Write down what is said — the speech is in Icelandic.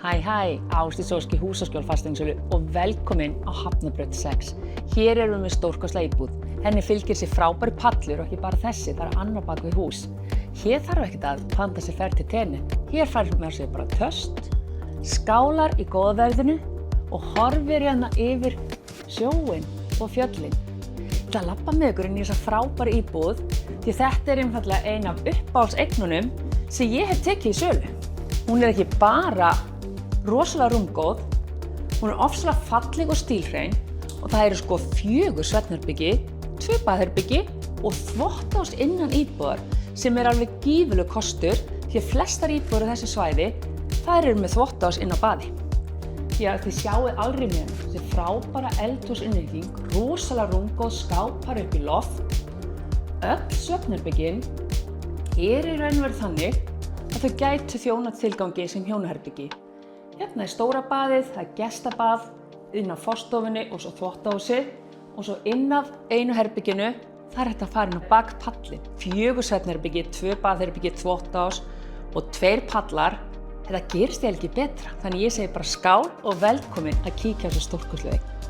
Hæ, Ásdís Ósk í Húsaskjól fasteignasölu og velkomin á Hafnabraut 6. Hér erum við með stórkostlega íbúð. Henni fylgir sér frábæri pallur og ekki bara þessi, það er annar bak við hús. Hér þarf ekkert að panta sér ferð til tenni. Hér fær maður sér bara töst, skálar í góða veðrinu og horfir hérna yfir sjóinn og fjöllin. Ég ætla að labba með ykkur inn í þessa frábæri íbúð því þetta er einfaldlega ein af uppáhaldseignunum sem ég hef tekið í sölu. Hún er ekki bara rosalega rúmgóð, hún er ofsalega falleg og stílhrein og það eru 4 svefnherbyggi, 2 baðherbyggi og þvottahús innan íbúðar sem er alveg gífurlegur kostur því að flestar íbúðir á þessu svæði þær eru með þvottahús inn á baði. Já, þið sjáið alrýmið þessi frábæra eldhúsinnrétting, rosalega rúmgóð, skápar upp í loft. Öll svefnherbyggin eru í raun og veru þannig að þau gætu þjónað tilgangi sem hjónaherbyggi. Hérna er stóra baðið, það er gestabað, inn á forstofunni og svo þvottahúsið og svo inn af einu herbygginu, það er hægt að fara inn á bakpallinn. 4 svefnherbyggi, 2 baðherbyggi, þvottahús og 2 pallar. Þetta gerist eiginlega ekki betra, þannig ég segi bara skál og velkomin að kíkja á þessu stórkostlegu eign.